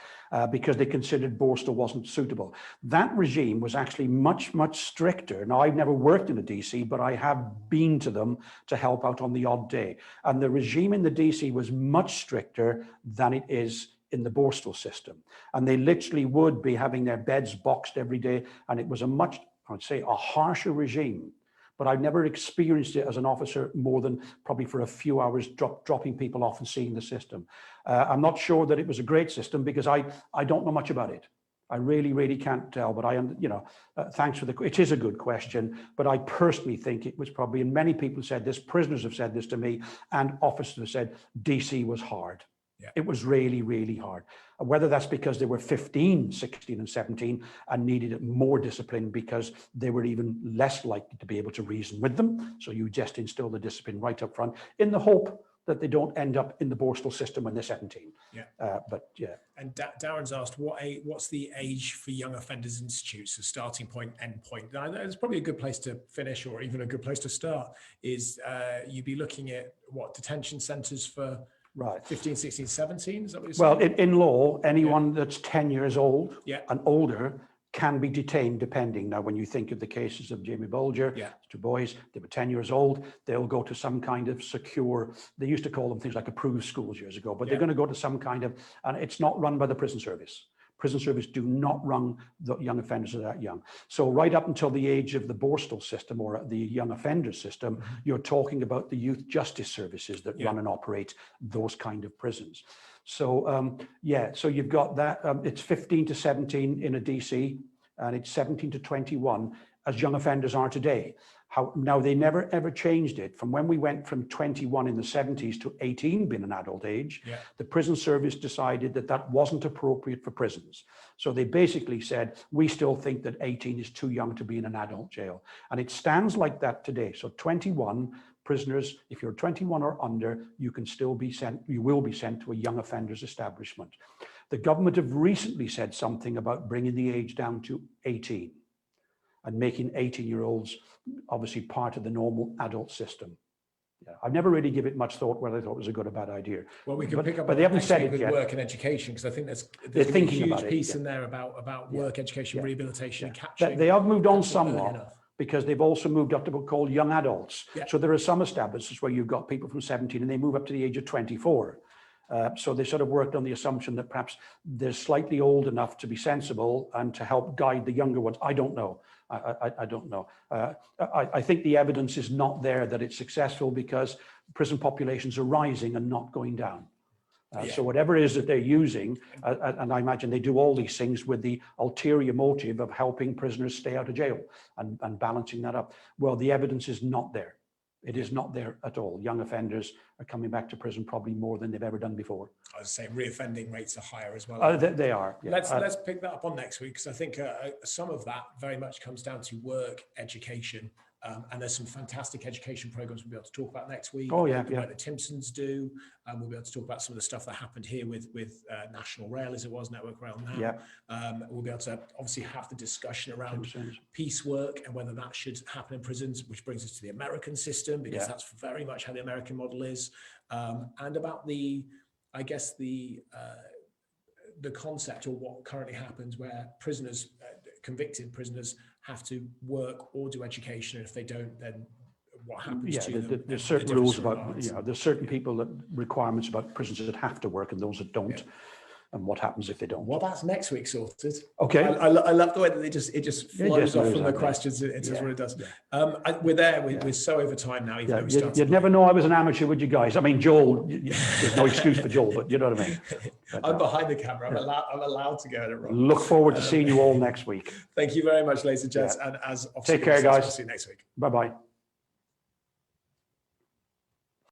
because they considered Borstal wasn't suitable. That regime was actually much, much stricter. Now, I've never worked in a DC, but I have been to them to help out on the odd day. And the regime in the DC was much stricter than it is in the Borstal system. And they literally would be having their beds boxed every day. And it was a much, I'd say, a harsher regime. But I've never experienced it as an officer more than probably for a few hours dropping people off and seeing the system. I'm not sure that it was a great system because I don't know much about it. I really, really can't tell, but thanks for it is a good question, but I personally think it was probably, and many people said this, prisoners have said this to me, and officers have said DC was hard. Yeah. It was really, really hard. Whether that's because they were 15, 16 and 17 and needed more discipline because they were even less likely to be able to reason with them. So you just instill the discipline right up front in the hope that they don't end up in the Borstal system when they're 17. Yeah. But yeah. And Darren's asked, what's the age for Young Offenders Institute? So starting point, end point. Now, it's probably a good place to finish, or even a good place to start, is you'd be looking at detention centres for right. 15, 16, 17, is that what you're saying? Well, in law, anyone that's 10 years old and older can be detained depending. Now, when you think of the cases of Jamie Bolger, two boys, they were 10 years old, they'll go to some kind of secure, they used to call them things like approved schools years ago, but they're going to go to some kind of, and it's not run by the prison service. Prison service do not run the young offenders are that young. So right up until the age of the Borstal system or the young offender system, you're talking about the youth justice services that run and operate those kind of prisons. So so you've got that. It's 15 to 17 in a DC, and it's 17 to 21 as young offenders are today. Now, they never ever changed it. From when we went from 21 in the 70s to 18 being an adult age, the prison service decided that that wasn't appropriate for prisons. So they basically said, we still think that 18 is too young to be in an adult jail. And it stands like that today. So 21 prisoners, if you're 21 or under, you can still be sent, you will be sent to a young offenders establishment. The government have recently said something about bringing the age down to 18. And making 18-year-olds obviously part of the normal adult system. Yeah, I've never really given it much thought whether I thought it was a good or bad idea. Well, we can pick up, but they haven't said it with yet. Work and education, because I think there's a huge piece in there about work, education, rehabilitation, and capturing. They have moved on somewhat because they've also moved up to what's called young adults. So there are some establishments where you've got people from 17 and they move up to the age of 24. So they sort of worked on the assumption that perhaps they're slightly old enough to be sensible and to help guide the younger ones. I don't know. I don't know. I think the evidence is not there that it's successful because prison populations are rising and not going down. So whatever it is that they're using, and I imagine they do all these things with the ulterior motive of helping prisoners stay out of jail and balancing that up. Well, the evidence is not there. It is not there at all. Young offenders are coming back to prison probably more than they've ever done before. I was saying reoffending rates are higher as well. They are. Yeah. Let's pick that up on next week, because I think some of that very much comes down to work, education, and there's some fantastic education programs we'll be able to talk about next week. The work that Timpsons do. We'll be able to talk about some of the stuff that happened here with National Rail, as it was, Network Rail now. We'll be able to obviously have the discussion around piecework and whether that should happen in prisons, which brings us to the American system, because that's very much how the American model is, and about the concept, or what currently happens, where prisoners, convicted prisoners, have to work or do education, and if they don't, then what happens to them? There's certain rules about, there's certain people that requirements about prisoners that have to work and those that don't. And what happens if they don't? Well, that's next week sorted. Okay. I love the way that it just flows off from the questions. It does what it does. We're there. We're so over time now. Even though we started. You'd never know I was an amateur, would you guys? I mean, Joel. There's no excuse for Joel, but you know what I mean. But, I'm behind the camera. I'm allowed to go at it wrong. Look forward to seeing you all next week. Thank you very much, ladies and gents. And as take care, guys. See you next week. Bye bye.